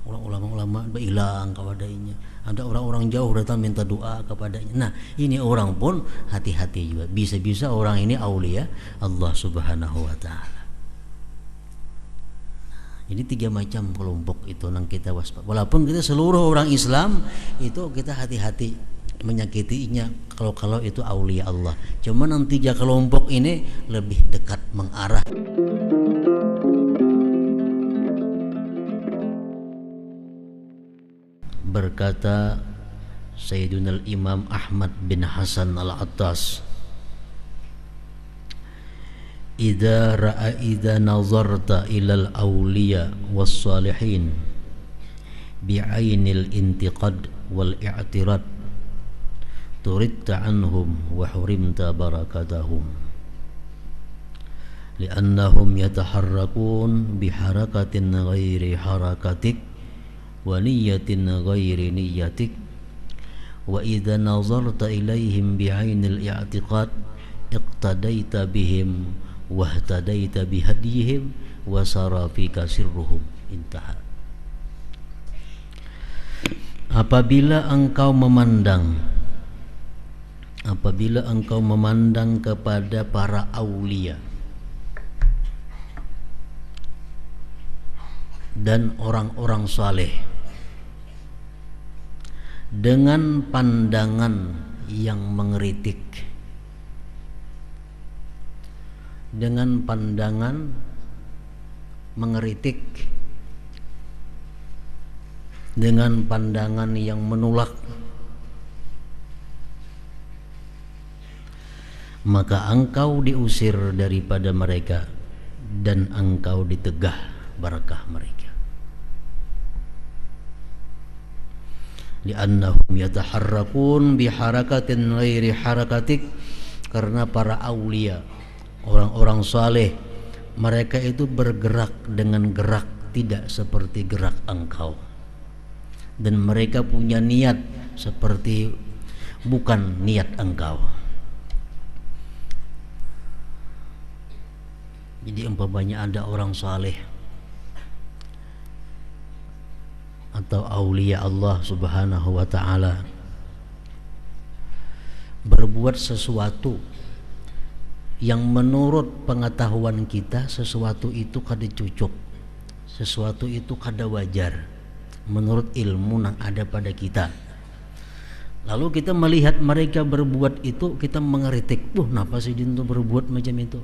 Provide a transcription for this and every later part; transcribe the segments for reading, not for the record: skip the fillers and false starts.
ulama hilang kepadanya. Ada orang-orang jauh datang minta doa kepadanya. Nah, ini orang pun hati-hati juga. Bisa-bisa orang ini aulia Allah Subhanahu wa taala. Jadi 3 macam kelompok itu yang kita waspada. Walaupun kita seluruh orang Islam itu kita hati-hati menyakitinya kalau itu aulia Allah. Cuma yang 3 kelompok ini lebih dekat mengarah. Berkata Sayyiduna Imam Ahmad bin Hasan Al-Attas, idza nazarta ilal awliya was salihin bi'ainil intiqad wal i'tirad turidta anhum wa hurimta barakatahum li'annahum yataharrakun biharakatin ghairi harakatik wa niyatin ghairi niyatik wa idza nazarta ilaihim bi'ainil i'tiqad iqtadaita bihim wahtadaita bihadihim wa sara fika sirruhum. Intaha. Apabila engkau memandang kepada para aulia dan orang-orang saleh dengan pandangan yang mengeritik, dengan pandangan mengeritik, dengan pandangan yang menolak, maka engkau diusir daripada mereka dan engkau ditegah barakah mereka. Li'annahum yataharrakun biharakatin ghairi harakatik, karena para aulia, orang-orang saleh, mereka itu bergerak dengan gerak tidak seperti gerak engkau, dan mereka punya niat seperti bukan niat engkau. Jadi umpamanya ada orang saleh atau aulia Allah Subhanahu wa taala berbuat sesuatu yang menurut pengetahuan kita sesuatu itu kada cucuk, sesuatu itu kada wajar menurut ilmu yang ada pada kita. Lalu kita melihat mereka berbuat itu, kita mengeritik, kenapa sih dia berbuat macam itu?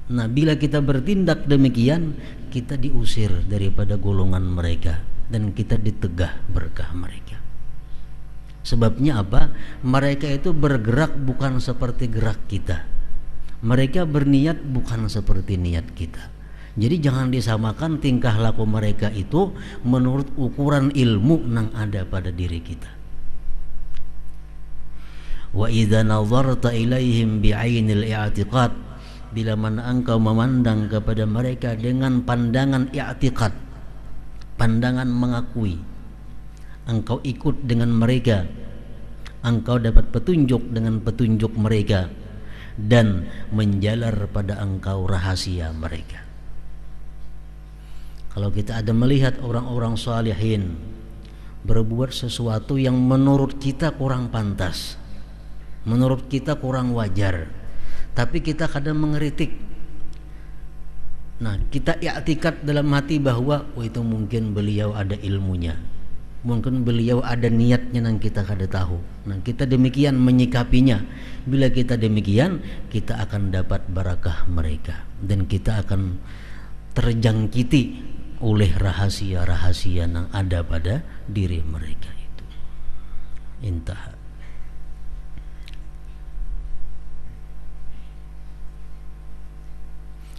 Nah, bila kita bertindak demikian, kita diusir daripada golongan mereka dan kita ditegah berkah mereka. Sebabnya apa? Mereka itu bergerak bukan seperti gerak kita. Mereka berniat bukan seperti niat kita. Jadi jangan disamakan tingkah laku mereka itu menurut ukuran ilmu yang ada pada diri kita. Wa idza nazarta ilaihim bi'ainil i'tiqad, bila mana engkau memandang kepada mereka dengan pandangan i'tiqad, pandangan mengakui, engkau ikut dengan mereka, engkau dapat petunjuk dengan petunjuk mereka, dan menjalar pada engkau rahasia mereka. Kalau kita ada melihat orang-orang salihin berbuat sesuatu yang menurut kita kurang pantas, menurut kita kurang wajar, tapi kita kadang mengeritik. Nah, kita i'tikad dalam hati bahwa itu mungkin beliau ada ilmunya, mungkin beliau ada niatnya yang kita kada tahu. Nah, kita demikian menyikapinya. Bila kita demikian, kita akan dapat barakah mereka dan kita akan terjangkiti oleh rahasia-rahasia yang ada pada diri mereka itu. Intaha.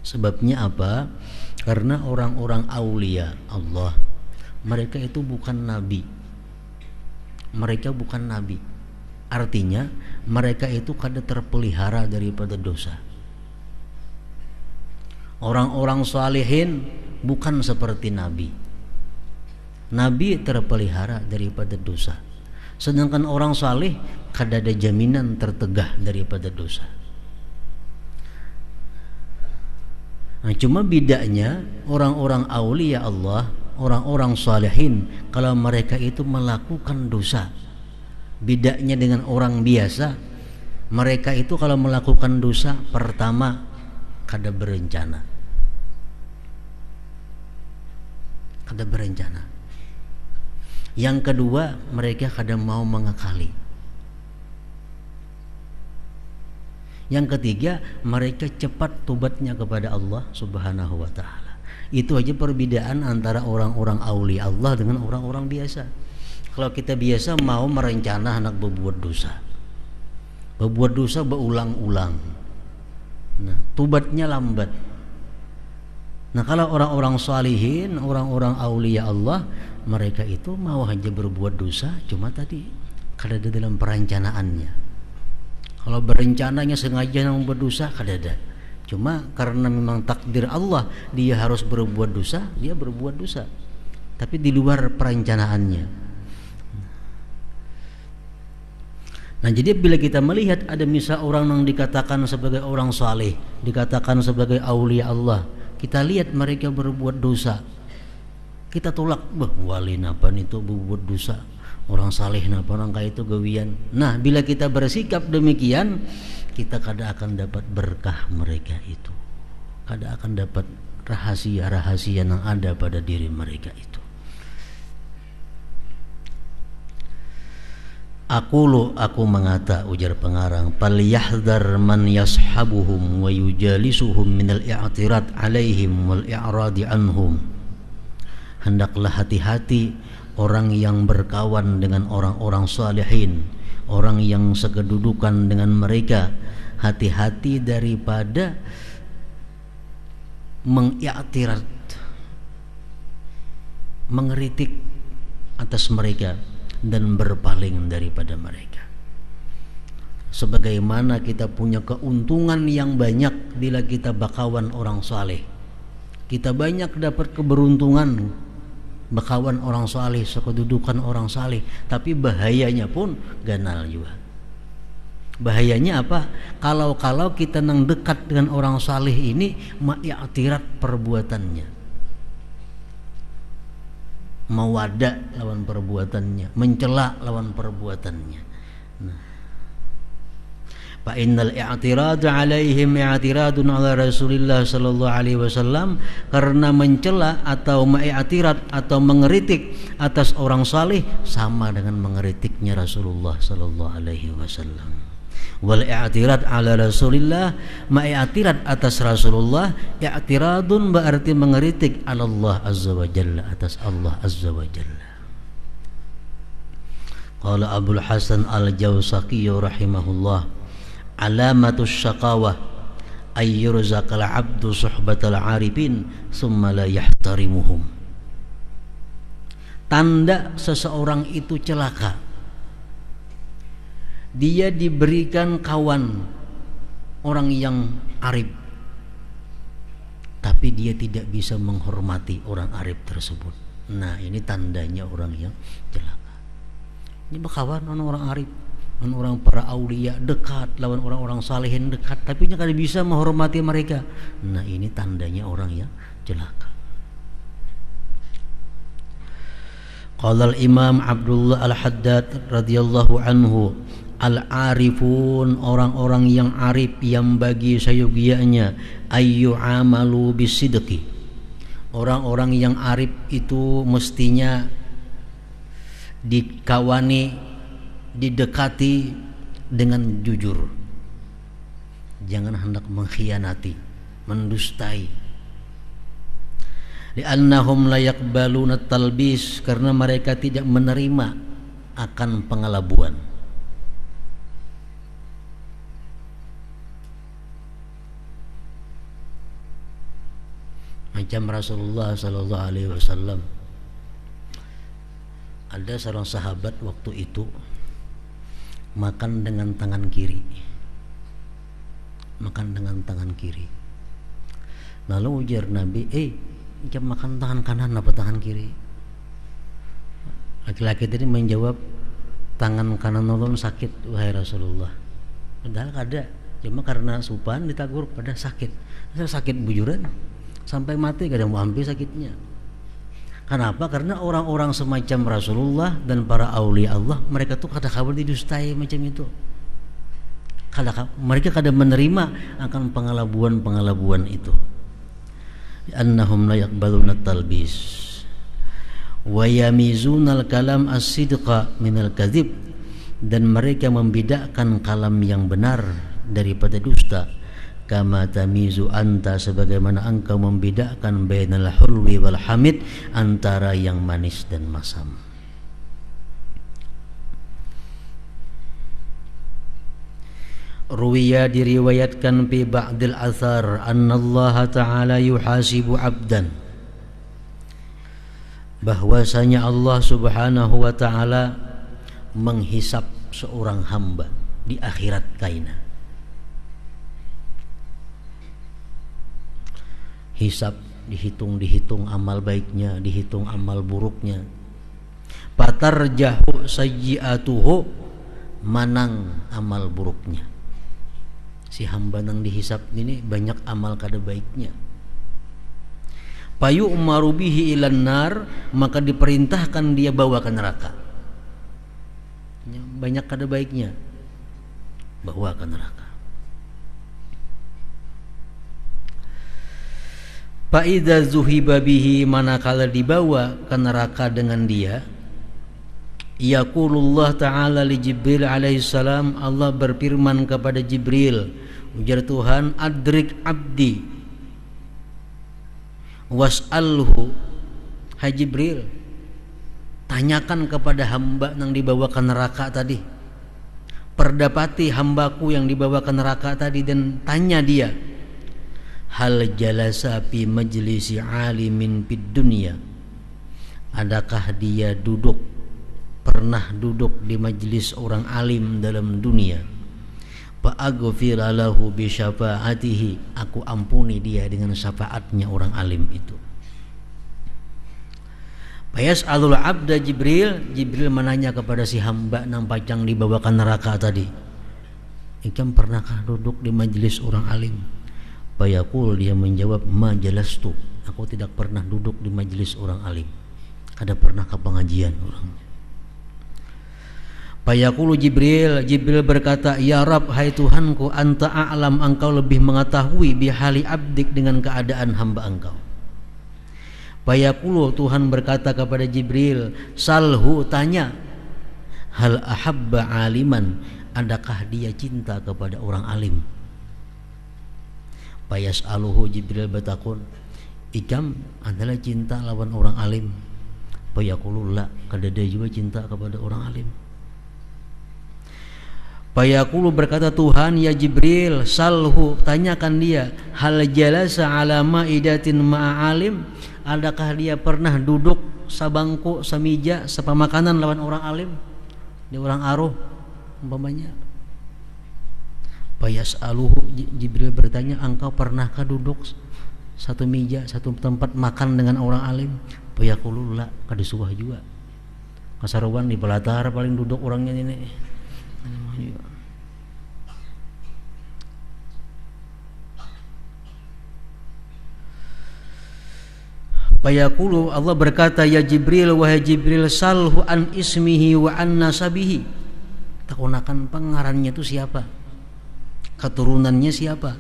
Sebabnya apa? Karena orang-orang aulia Allah, mereka itu bukan nabi. Mereka bukan nabi. Artinya mereka itu kada terpelihara daripada dosa. Orang-orang salihin bukan seperti nabi. Nabi terpelihara daripada dosa. Sedangkan orang saleh kada ada jaminan tertegah daripada dosa. Nah, cuma bedanya orang-orang aulia Allah orang-orang salihin kalau mereka itu melakukan dosa. Bedanya dengan orang biasa, mereka itu kalau melakukan dosa, pertama kada berencana. Kada berencana. Yang kedua, mereka kada mau mengakali. Yang ketiga, mereka cepat tobatnya kepada Allah Subhanahu wa taala. Itu aja perbedaan antara orang-orang aulia Allah dengan orang-orang biasa. Kalau kita biasa mau merencana hendak berbuat dosa, berulang-ulang, nah tobatnya lambat. Nah kalau orang-orang salihin, orang-orang aulia Allah, mereka itu mau aja berbuat dosa, cuma tadi kada ada dalam perencanaannya. Kalau berencananya sengaja mau berdosa, kada ada. Cuma karena memang takdir Allah dia harus berbuat dosa, dia berbuat dosa, tapi di luar perencanaannya. Nah jadi bila kita melihat ada misal orang yang dikatakan sebagai orang saleh, dikatakan sebagai aulia Allah, kita lihat mereka berbuat dosa, kita tolak, wali napa itu berbuat dosa, orang saleh napa orang kaya itu gawian. Nah bila kita bersikap demikian, kita kada akan dapat berkah mereka itu, kada akan dapat rahasia-rahasia yang ada pada diri mereka itu. Aku mengata, ujar pengarang, falyahdhar man yashabuhum wa yujalisuhum minal i'tirad alaihim wal i'radi anhum. Hendaklah hati-hati orang yang berkawan dengan orang-orang salihin, orang yang sekedudukan dengan mereka, hati-hati daripada mengiktirad, mengeritik atas mereka dan berpaling daripada mereka. Sebagaimana kita punya keuntungan yang banyak bila kita bakawan orang saleh, kita banyak dapat keberuntungan bakawan orang saleh, sekedudukan orang saleh, tapi bahayanya pun ganal juga. Bahayanya apa? Kalau kita nang dekat dengan orang saleh ini ma'iktirat perbuatannya, mewada lawan perbuatannya, mencela lawan perbuatannya. Nah, fa innal i'tiradu alaihim i'tiradun ala Rasulillah sallallahu alaihi wasallam, karena mencela atau ma'iktirat atau mengeritik atas orang saleh sama dengan mengeritiknya Rasulullah sallallahu alaihi wasallam. Wal i'tirad ala Rasulillah, ma'iktirat atas Rasulullah, i'tiradun berarti mengeritik Allah azza wa jalla, atas Allah azza wa jalla. Qala Abul Hasan Al-Jawsaqi rahimahullah, alamatus syaqawah ay yurzaqal 'abdu suhbatal 'arifin summa la yahtarimuhum. Tanda seseorang itu celaka, dia diberikan kawan orang yang arif, tapi dia tidak bisa menghormati orang arif tersebut. Nah ini tandanya orang yang celaka. Ini bakawan orang arif, orang para aulia dekat, lawan orang-orang salihin dekat, tapi dia tidak bisa menghormati mereka. Nah ini tandanya orang yang celaka. Qala al-Imam Abdullah Al-Haddad radhiyallahu anhu, al-arifun, orang-orang yang arif, yang bagi sayogianya ayyu amalu bisidqi, orang-orang yang arif itu mestinya dikawani, didekati dengan jujur, jangan hendak mengkhianati, mendustai. Li'annahum la yaqbaluna talbis, karena mereka tidak menerima akan pengelabuan. Macam Rasulullah sallallahu alaihi wasallam, ada seorang sahabat waktu itu makan dengan tangan kiri, makan dengan tangan kiri. Lalu ujar Nabi, jam makan tangan kanan apa tangan kiri? Laki-laki tadi menjawab, tangan kanan ulun sakit wahai Rasulullah. Padahal ada, cuma karena supan ditagur pada sakit. Saya sakit bujuran sampai mati, kadang mau hampir sakitnya. Kenapa? Karena orang-orang semacam Rasulullah dan para aulia Allah, mereka tuh kada kabar didustai macam itu. Mereka kada menerima akan pengelabuan itu. Annahum la yaqbaluna talbis wa yamizunal kalam as-sidqa minal kadhib, dan mereka membedakan kalam yang benar daripada dusta. Kama tamizu anta, sebagaimana engkau membedakan bainal hulwi wal hamid, antara yang manis dan masam. Ruwiya, diriwayatkan fi ba'dil athar, annallaha ta'ala yuhasibu abdan, bahwasanya Allah subhanahu wa ta'ala menghisap seorang hamba di akhirat kaina. Hisab, dihitung amal baiknya, dihitung amal buruknya. Patarjahu sayyi'atuhu, manang amal buruknya. Si hamba nang dihisab ini banyak amal kada baiknya. Payu umaru bihi ilan nar, maka diperintahkan dia bawa ke neraka. Banyak kada baiknya, bawa ke neraka. Fa'idha zuhiba bihi, manakala dibawa ke neraka dengan dia, yaqulullah ta'ala li Jibril alaihissalam, Allah berfirman kepada Jibril, ujar Tuhan, adrik abdi was'alhu, hai Jibril, tanyakan kepada hamba yang dibawa ke neraka tadi, perdapati hambaku yang dibawa ke neraka tadi, dan tanya dia, hal jalasa fi majlisi alimin fid dunya, adakah dia pernah duduk di majlis orang alim dalam dunia, fa aghfira lahu bi syafaatihi, aku ampuni dia dengan syafaatnya orang alim itu. Fayas'alul abda Jibril menanya kepada si hamba nang pacang dibawa ke neraka tadi, ikam pernahkah duduk di majlis orang alim? Fayaqul, dia menjawab, ma jalastu, aku tidak pernah duduk di majlis orang alim, kada pernah ke pengajian orang. Fayaqulu Jibril berkata, ya Rabb, hai Tuhanku, anta a'lam, engkau lebih mengetahui bihali abdik, dengan keadaan hamba engkau. Fayaqulu, Tuhan berkata kepada Jibril, salhu, tanya, hal ahabba aliman, adakah dia cinta kepada orang alim? Fayas'aluhu, Jibril bertakun, ikam adalah cinta lawan orang alim? Fayaqulu la, kada dia juga cinta kepada orang alim. Fayaqulu, berkata Tuhan, ya Jibril, salhu, tanyakan dia, hal jalasa ala ma'idatin ma'alim, adakah dia pernah duduk sabangku, samija, sepamakanan lawan orang alim, di orang aruh umpamanya. Fayas'aluhu, Jibril bertanya, engkau pernahkah duduk satu meja, satu tempat makan dengan orang alim? Fayaqulu la, kada suah juga, kasaruan di pelatar paling duduk orangnya ini. Fayaqulu, Allah berkata, ya Jibril, wahai Jibril, salhu an ismihi wa an nasabihi, takunakan pengarannya itu siapa, keturunannya siapa.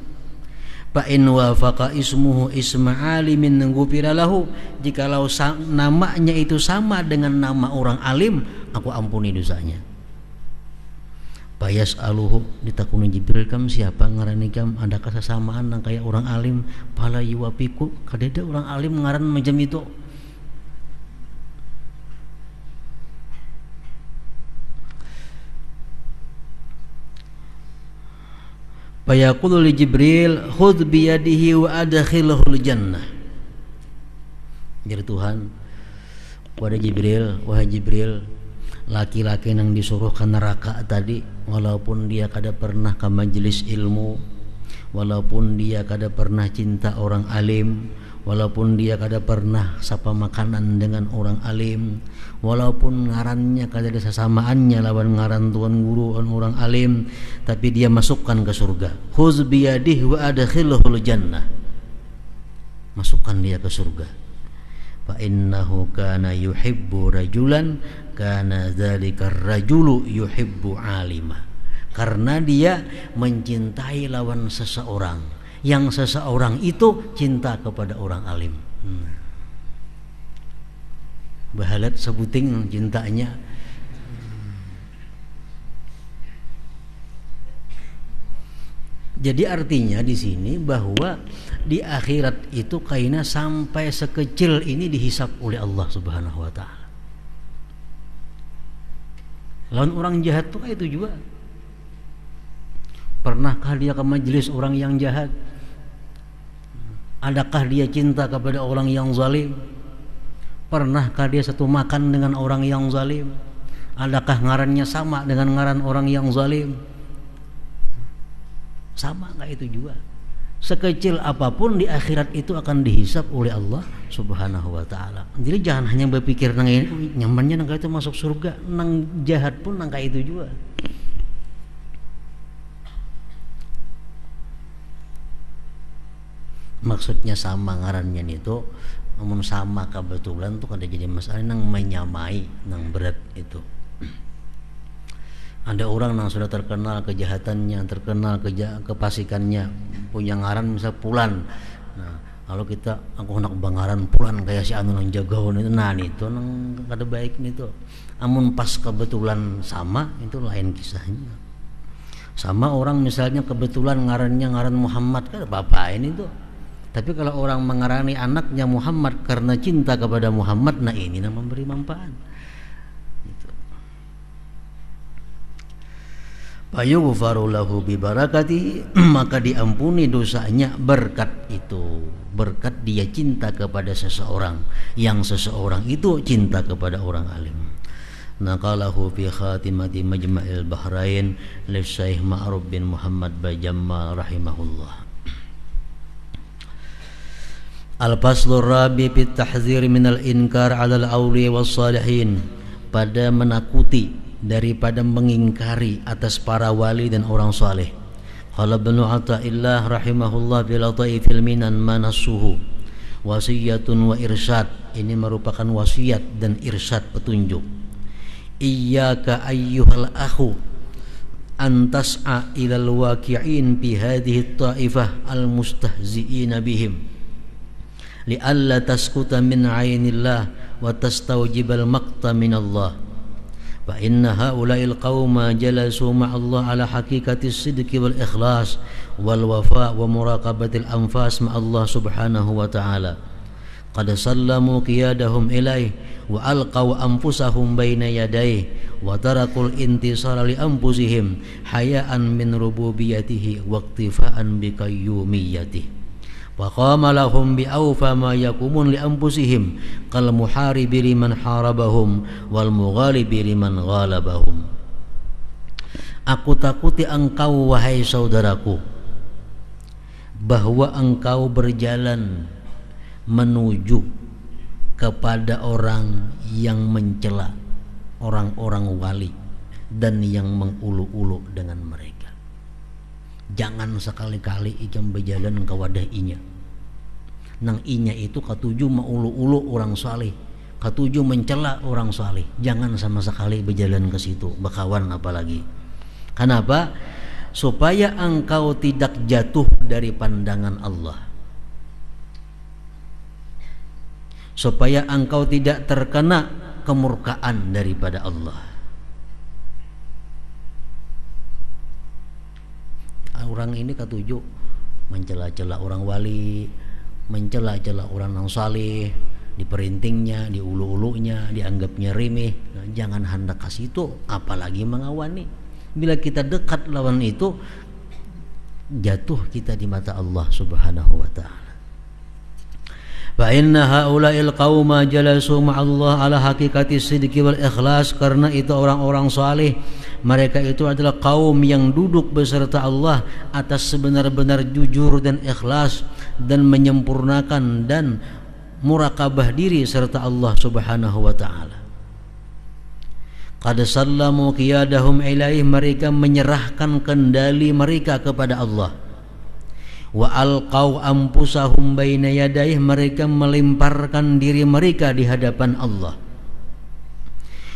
Fa in wafaqa ismuhu isma alimin ghufira lahu, jikalau namanya itu sama dengan nama orang alim, aku ampuni dosanya. Fayas'aluhu, ditakuni Jibril, kam siapa ngarani kam, adakah kesamaan nang kayak orang alim? Fala yuwafiqu, kadeda orang alim ngaran macam itu. Fayaqulu li Jibril, khudh biyadihi wa adkhilhul jannah. Jadi Tuhan kepada Jibril, wahai Jibril, laki-laki yang disuruh ke neraka tadi, walaupun dia kada pernah ke majelis ilmu, walaupun dia kada pernah cinta orang alim, walaupun dia kada pernah sapa makanan dengan orang alim, walaupun ngarannya kada ada sesamaannya lawan ngaran tuan guru orang alim, tapi dia masukkan ke surga. Khuz biyadihi wa adkhilhul jannah, masukkan dia ke surga. fa innahu kana yuhibbu rajulan kana dzalika rajulu yuhibbu alima. Karena dia mencintai lawan seseorang, yang seseorang itu cinta kepada orang alim. Bahalat sebuting cintanya. Jadi artinya di sini bahwa di akhirat itu kaina sampai sekecil ini dihisap oleh Allah Subhanahu wa taala. Lawan orang jahat tuh kayak itu juga. Pernahkah dia ke majelis orang yang jahat? Adakah dia cinta kepada orang yang zalim? Pernahkah dia satu makan dengan orang yang zalim? Adakah ngarannya sama dengan ngaran orang yang zalim? Sama enggak itu juga. Sekecil apapun di akhirat itu akan dihisap oleh Allah Subhanahu wa taala. Jadi jangan hanya berpikir nang nyamannya nang itu masuk surga, nang jahat pun nang itu juga. Maksudnya sama ngarannya itu, namun sama kebetulan tuh kada jadi masalah nang menyamai nang berat itu. Ada orang yang sudah terkenal kejahatannya, terkenal kepasikannya, punya ngaran misal Pulan. Nah, kalau kita aku nak bangaran Pulan kayak si anu nang jagaun itu, nah itu nang kada baik itu. Amun pas kebetulan sama itu lain kisahnya. Sama orang misalnya kebetulan ngarannya ngaran Muhammad, kan apa-apain itu. Tapi kalau orang mengarani anaknya Muhammad karena cinta kepada Muhammad, nah ini yang memberi manfaat. Fayughfaru lahu bi barakatihi, maka diampuni dosanya berkat itu, berkat dia cinta kepada seseorang, yang seseorang itu cinta kepada orang alim. Naqalahu fi khatimati Majma'il Bahrain li Syekh Ma'ruf bin Muhammad Bajammal rahimahullah. Al-faslur rabi fit tahdzir minal inkar 'ala al-awliya was salihin, pada menakuti daripada mengingkari atas para wali dan orang saleh. Qala Ibnu Athaillah rahimahullah fi Lataifil Minan manasuhu wasiyatun wa irsyad, ini merupakan wasiat dan irsyad petunjuk. Iyyaka ayyuhal akhu an tas'a ilal waqi'in bi hadhihi at-ta'ifah al-mustahzi'ina bihim li'alla taskuta min 'ainillah wa tastawjibal maqta min Allah. Fa inna haula'il qauma jalasu ma'allah ala haqiqatis sidqi wal ikhlas wal wafa wa muraqabatil anfas ma'allah subhanahu wa ta'ala. Qad sallamu qiyadahum ilaih wa alqaw anfusahum baina yadayhi wa tarakul intisara li anfusihim haya'an min rububiyyatihi wa iktifa'an bi qayyumiyyatihi. Faqama lahum bi awfa ma yakumun li anfusihim kal muharibi liman harabahum wal mughalibi liman ghalabahum. Aku takuti engkau wahai saudaraku, bahwa engkau berjalan menuju kepada orang yang mencela orang-orang wali dan yang mengulu-ulu dengan mereka. Jangan sekali-kali ikam berjalan ke wadah inya. Nang inya itu katuju maulu-ulu orang saleh, katuju mencela orang saleh. Jangan sama sekali berjalan ke situ, berkawan apalagi. Kenapa? Supaya engkau tidak jatuh dari pandangan Allah. Supaya engkau tidak terkena kemurkaan daripada Allah. Orang ini katuju mencela-cela orang wali, mencela-cela orang yang saleh, diperintingnya, diulu-ulunya, dianggapnya remeh. Nah, jangan hendak kasih itu, apalagi mengawani. Bila kita dekat lawan itu, jatuh kita di mata Allah Subhanahu wa ta'ala. Fa inna haula'il qauma jalasu ma'allah ala haqiqati sidqi wal ikhlas, karena itu orang-orang saleh, mereka itu adalah kaum yang duduk beserta Allah atas sebenar-benar jujur dan ikhlas dan menyempurnakan dan murakabah diri serta Allah Subhanahu wa ta'ala. Qad sallamu qiyadahum ilaih, mereka menyerahkan kendali mereka kepada Allah. Wa alqau anfusahum baina yadayhi, mereka melemparkan diri mereka di hadapan Allah.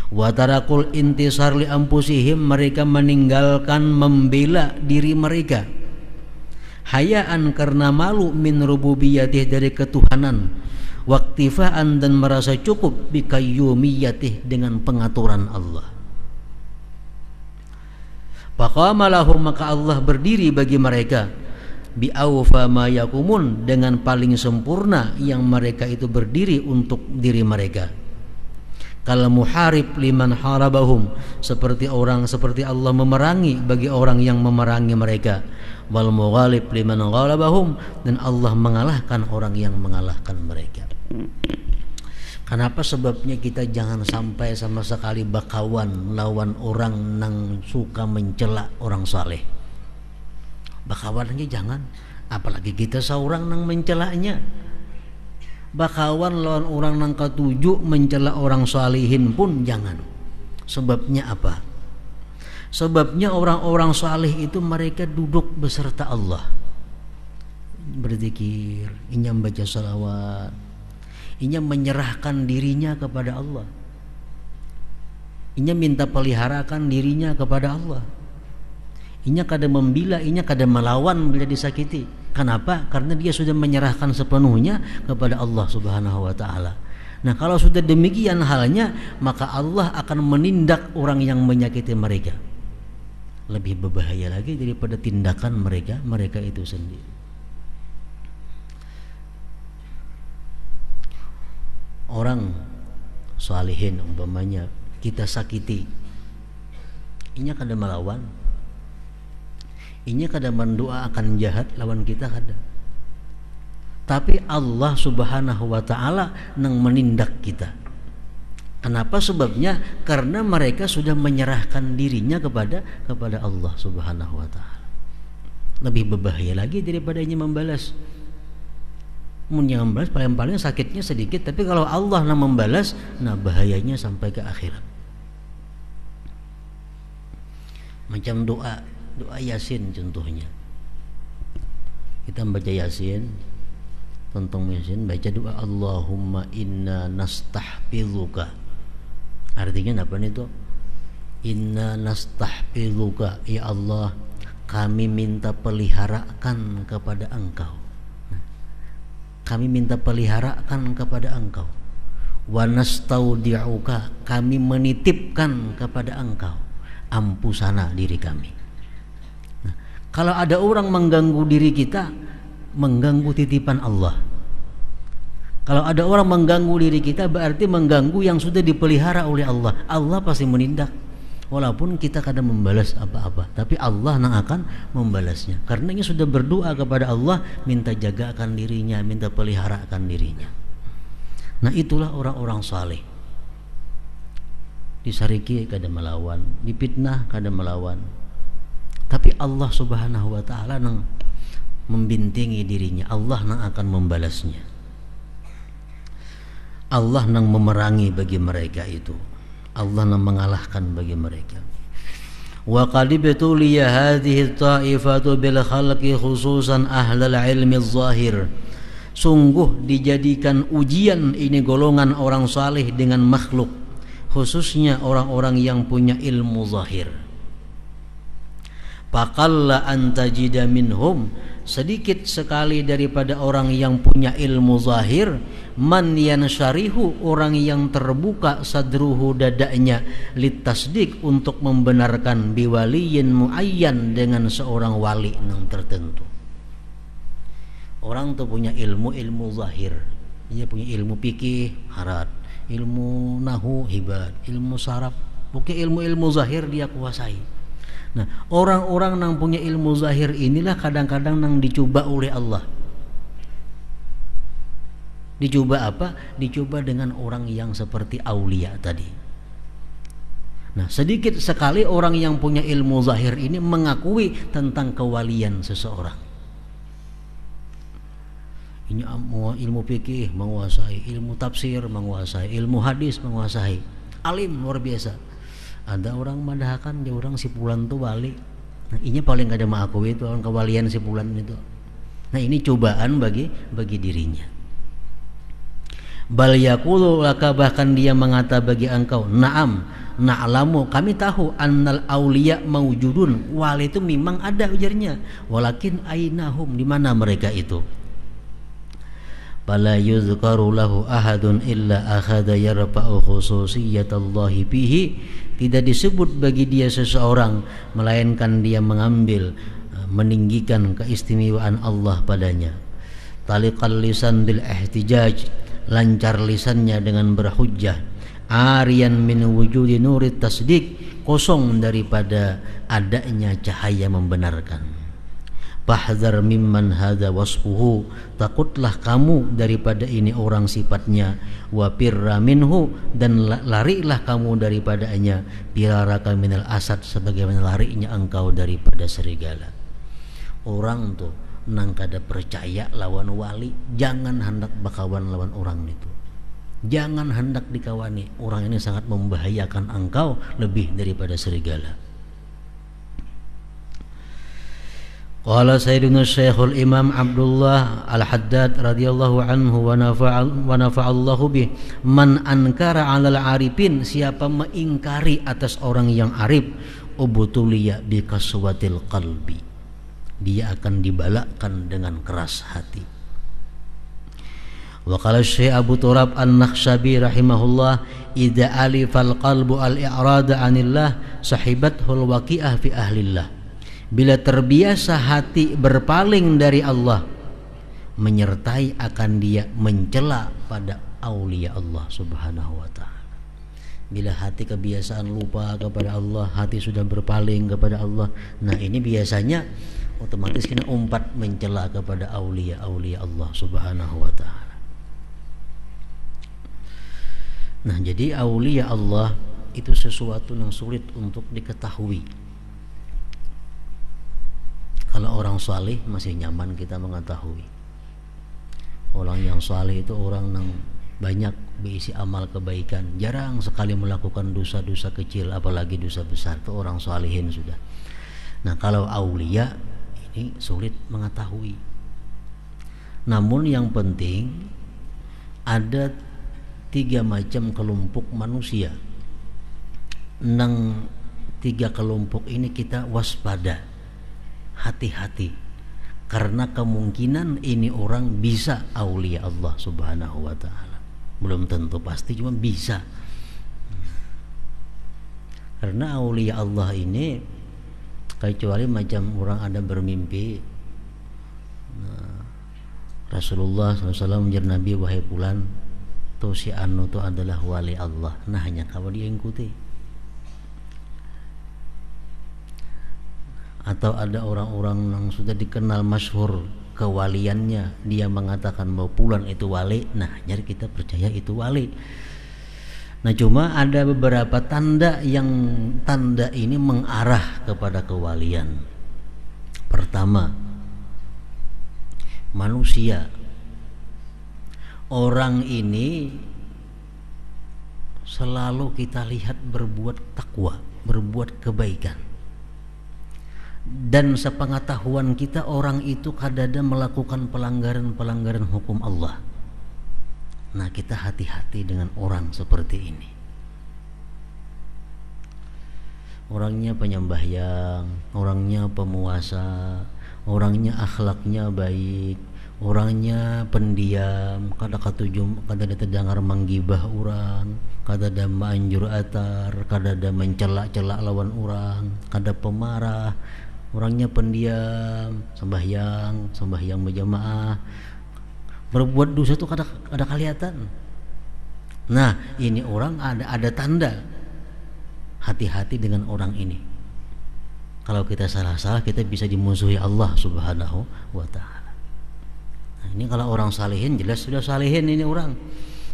Wa tarakul intisar li anfusihim, mereka meninggalkan membela diri mereka. Hayaan, karena malu, min rububiyatih, dari ketuhanan, waktifaan, dan merasa cukup, bikayyumiyatih, dengan pengaturan Allah. Faqama lahum, maka Allah berdiri bagi mereka, bi awfa ma yakumun, dengan paling sempurna yang mereka itu berdiri untuk diri mereka. Kal muharib liman harabahum, seperti Allah memerangi bagi orang yang memerangi mereka. Wal mughalib liman ghalabahum, dan Allah mengalahkan orang yang mengalahkan mereka. Kenapa? Sebabnya kita jangan sampai sama sekali bakawan lawan orang nang suka mencela orang saleh. Bakawan aja jangan, apalagi kita seorang nang mencelanya. Bakawan lawan orang nang ketujuh mencela orang salihin pun jangan. Sebabnya apa? Sebabnya orang-orang salih itu mereka duduk beserta Allah, berzikir, inya membaca salawat, inya menyerahkan dirinya kepada Allah, inya minta peliharakan dirinya kepada Allah, inya kada membela, inya kada melawan bila disakiti. Kenapa? Karena dia sudah menyerahkan sepenuhnya kepada Allah Subhanahu wa ta'ala. Nah, kalau sudah demikian halnya, maka Allah akan menindak orang yang menyakiti mereka. Lebih berbahaya lagi daripada tindakan mereka itu sendiri. Orang salihin umpamanya kita sakiti, inya kada melawan, inya kada mendoakan jahat lawan kita kada. Tapi Allah Subhanahu wa ta'ala nang menindak kita. Kenapa? Sebabnya karena mereka sudah menyerahkan dirinya kepada Allah Subhanahu wa ta'ala. Lebih berbahaya lagi daripada ini membalas. Membalas paling-paling sakitnya sedikit, tapi kalau Allah nang membalas, nah bahayanya sampai ke akhirat. Macam doa Yasin contohnya. Kita membaca Yasin, tentang Yasin, baca doa Allahumma inna nastahfizuka. Artinya apa nih tuh? Inna nastahfizuka, ya Allah, kami minta peliharakan kepada Engkau. Kami minta peliharakan kepada Engkau. Wa nastaudi'uka, kami menitipkan kepada Engkau ampusana, diri kami. Nah, kalau ada orang mengganggu diri kita, mengganggu titipan Allah. Kalau ada orang mengganggu diri kita, berarti mengganggu yang sudah dipelihara oleh Allah. Allah pasti menindak. Walaupun kita kadang membalas apa-apa, tapi Allah yang akan membalasnya. Karena ini sudah berdoa kepada Allah, minta jagakan dirinya, minta peliharakan dirinya. Nah, itulah orang-orang saleh. Disariki kada melawan, dipitnah kada melawan. Tapi Allah Subhanahu wa ta'ala yang membintingi dirinya, Allah yang akan membalasnya. Allah yang memerangi bagi mereka itu, Allah yang mengalahkan bagi mereka. Wa qad ibtuliya hadhihi ta'ifatu bil khalqi khususan ahlal ilmi zahir. Sungguh dijadikan ujian ini golongan orang saleh dengan makhluk, khususnya orang-orang yang punya ilmu zahir. Faqalla an tajida minhum, sedikit sekali daripada orang yang punya ilmu zahir, man yansyarihu, orang yang terbuka sadruhu, dadanya, litasdik, untuk membenarkan biwaliyin muayyan, dengan seorang wali yang tertentu. Orang tuh punya ilmu zahir, dia punya ilmu fikih harat, ilmu nahu hibat, ilmu saraf, pokoknya ilmu zahir dia kuasai. Nah, orang-orang yang punya ilmu zahir inilah kadang-kadang yang dicoba oleh Allah. Dicoba apa? Dicoba dengan orang yang seperti aulia tadi. Nah, sedikit sekali orang yang punya ilmu zahir ini mengakui tentang kewalian seseorang. Ini ilmu fikih menguasai, ilmu tafsir menguasai, ilmu hadis menguasai, alim luar biasa. Ada orang madahkan dia orang si fulan tuh wali. Nah, ini paling gak ada mengakui itu orang kewalian si fulan itu. Nah, ini cobaan bagi dirinya. Bal yaqulu laka, bahkan dia mengata bagi engkau, na'am, na'lamu, kami tahu, annal auliya maujudun, wali itu memang ada, ujarnya, walakin ainahum, di mana mereka itu. Fala yuzkaru lahu ahadun illa akhadha yarfa'u khususiyatallahi bihi, tidak disebut bagi dia seseorang melainkan dia mengambil, meninggikan keistimewaan Allah padanya. Taliqal lisan bil ihtijaj, lancar lisannya dengan berhujjah. Arian min wujudi nurit tasdik, kosong daripada adanya cahaya membenarkan. Fahdhar mimman hadza wasfuhu, takutlah kamu daripada ini orang sifatnya. Wa firra minhu, dan larilah kamu daripadanya. Firaraka minal asad, sebagaimana larinya engkau daripada serigala. Orang tuh nang kada percaya lawan wali, jangan hendak bakawan lawan orang itu, jangan hendak dikawani. Orang ini sangat membahayakan engkau lebih daripada serigala. Qala Sayyidina Syekhul Imam Abdullah Al-Haddad radhiyallahu anhu wa nafa'allahu bih, man ankara 'alal arifin, siapa mengingkari atas orang yang arif, ubutuliya bi kaswatil qalbi, dia akan dibalakkan dengan keras hati. Wa qala Syekh Abu Turab An-Nakhshabi rahimahullah, idza alifal qalbu al-i'rada 'anillah sahibathul waqi'ah fi ahlillah, bila terbiasa hati berpaling dari Allah, menyertai akan dia mencela pada aulia Allah subhanahu wa ta'ala. Bila hati kebiasaan lupa kepada Allah, hati sudah berpaling kepada Allah, nah ini biasanya otomatis kena umpat mencela kepada aulia-aulia Allah subhanahu wa ta'ala. Nah, jadi aulia Allah itu sesuatu yang sulit untuk diketahui. Kalau orang saleh masih nyaman kita mengetahui. Orang yang saleh itu orang yang banyak berisi amal kebaikan, jarang sekali melakukan dosa-dosa kecil, apalagi dosa besar. Itu orang salihin sudah. Nah, kalau aulia ini sulit mengetahui. Namun yang penting ada 3 macam kelompok manusia. Nang 3 kelompok ini kita waspada, hati-hati, karena kemungkinan ini orang bisa aulia Allah subhanahu wa ta'ala. Belum tentu pasti, cuma bisa. Karena aulia Allah ini kecuali macam orang ada bermimpi, nah, Rasulullah SAW menjadi Nabi, wahai fulan, tuh si anu itu adalah wali Allah. Nah, hanya kalau dia ikuti. Atau ada orang-orang yang sudah dikenal masyhur kewaliannya, dia mengatakan bahwa fulan itu wali, nah jadi kita percaya itu wali. Nah, cuma ada beberapa tanda yang tanda ini mengarah kepada kewalian. Pertama, manusia, orang ini selalu kita lihat berbuat takwa, berbuat kebaikan. Dan sepengetahuan kita, orang itu kadang-kadang melakukan pelanggaran-pelanggaran hukum Allah. Nah, kita hati-hati dengan orang seperti ini. Orangnya penyembahyang, orangnya pemuasa, orangnya akhlaknya baik, orangnya pendiam, kadang-kadang terdengar menggibah orang, kadang-kadang manjur atar, kadang-kadang mencela-cela lawan orang, kadang pemarah. Orangnya pendiam, sembahyang berjamaah, berbuat dosa itu kada kelihatan. Nah, ini orang ada tanda. Hati-hati dengan orang ini. Kalau kita salah-salah, kita bisa dimusuhi Allah subhanahu wa ta'ala. Nah, ini kalau orang salihin, jelas sudah salihin ini orang.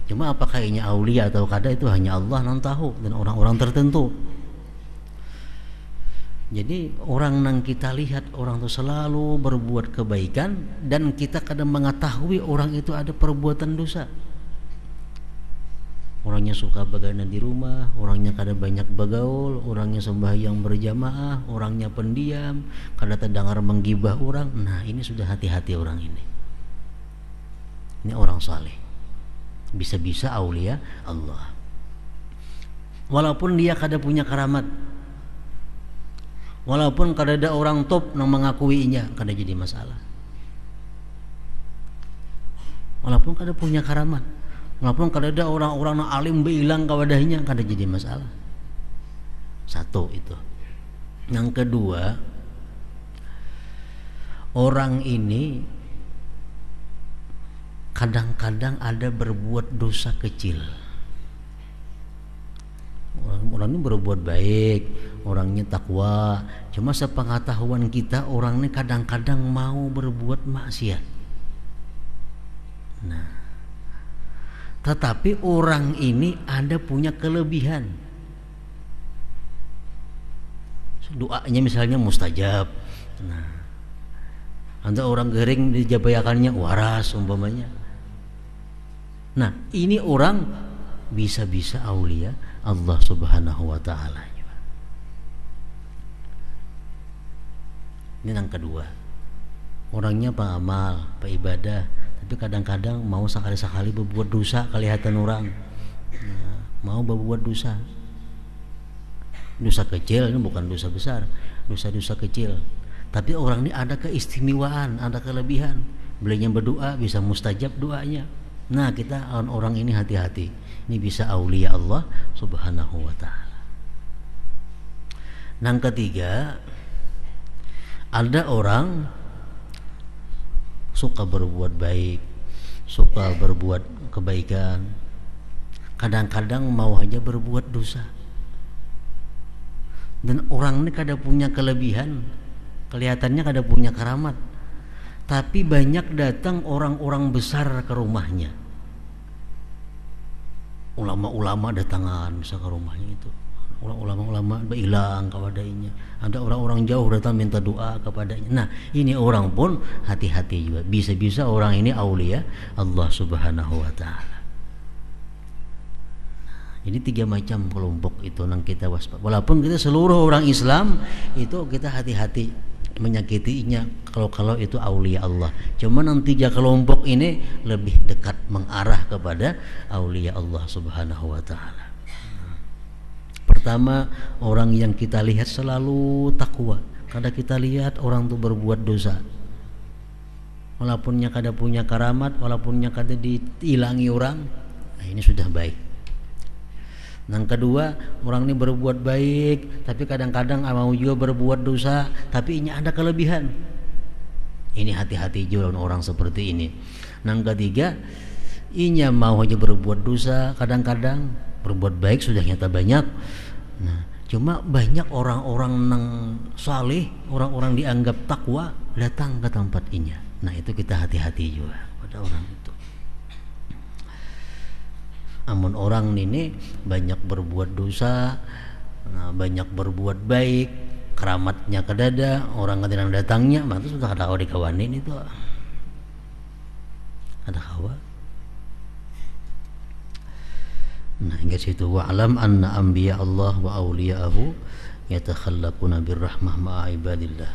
Cuma apakah ini aulia atau kada, itu hanya Allah yang tahu, dan orang-orang tertentu. Jadi orang yang kita lihat, orang itu selalu berbuat kebaikan, dan kita kadang mengetahui orang itu ada perbuatan dosa. orangnya suka begadang di rumah, orangnya kada banyak bergaul, orangnya sembahyang berjamaah, orangnya pendiam, kada terdengar menggibah orang. Nah, ini sudah hati-hati orang ini. Ini orang saleh. Bisa-bisa aulia Allah. Walaupun dia kada punya karamat, walaupun kada ada orang top yang mengakuinya, kada jadi masalah. Walaupun kada punya karamat, walaupun kada ada orang-orang yang alim bilang kawadahnya, kada jadi masalah. Satu itu. Yang kedua, orang ini kadang-kadang ada berbuat dosa kecil. Orang ini berbuat baik, orangnya takwa, cuma sepengetahuan kita orang ini kadang-kadang mau berbuat maksiat. Nah, tetapi orang ini ada punya kelebihan. Doanya misalnya mustajab. Nah, ada orang gering dijabayakannya waras umpamanya. Nah, ini orang bisa-bisa aulia Allah Subhanahu wa taala. Ini yang kedua. Orangnya pengamal, peibadah, tapi kadang-kadang mau sekali-sekali berbuat dosa kelihatan orang. Nah, mau berbuat dosa. Dosa kecil ini bukan dosa besar, dosa-dosa kecil. Tapi orang ini ada keistimewaan, ada kelebihan. Belinya berdoa bisa mustajab doanya. Nah, kita orang ini hati-hati. Ini bisa aulia Allah Subhanahu wa taala. Yang ketiga, ada orang suka berbuat baik, suka berbuat kebaikan, kadang-kadang mau aja berbuat dosa. Dan orang ini kada punya kelebihan, kelihatannya kada punya karamat, tapi banyak datang orang-orang besar ke rumahnya. Ulama-ulama datangan bisa ke rumahnya itu. Ulama-ulama hilang kawadainya. Ada orang-orang jauh datang minta doa kepadanya. Nah, ini orang pun hati-hati juga. Bisa-bisa orang ini aulia Allah Subhanahu wa taala. Jadi 3 macam kelompok itu yang kita waspada. Walaupun kita seluruh orang Islam itu kita hati-hati menyakitinya kalau itu aulia Allah. Cuma yang 3 kelompok ini lebih dekat mengarah kepada aulia Allah Subhanahu wa taala. Pertama, orang yang kita lihat selalu takwa. Kada kita lihat orang itu berbuat dosa. Walaupunnya kada punya karamat, walaupunnya kada dihilangi orang, nah ini sudah baik. Yang kedua, orang ini berbuat baik, tapi kadang-kadang mau juga berbuat dosa, tapi ini ada kelebihan. Ini hati-hati juga orang seperti ini. Yang ketiga, inya mau aja berbuat dosa, kadang-kadang berbuat baik sudah nyata banyak. Nah, cuma banyak orang-orang yang saleh, orang-orang dianggap takwa datang ke tempat inya. Nah, itu kita hati-hati juga pada orang itu. Amun orang ini banyak berbuat dosa, nah, banyak berbuat baik, keramatnya kedada, orang kadang datangnya, maka sudah ada kawan dikawanin itu. Ada kawan. Nah, hingga situ wa'lam anna anbiya Allah wa awliya'ahu yatakhallaquna birrahmah ma'a ibadillah.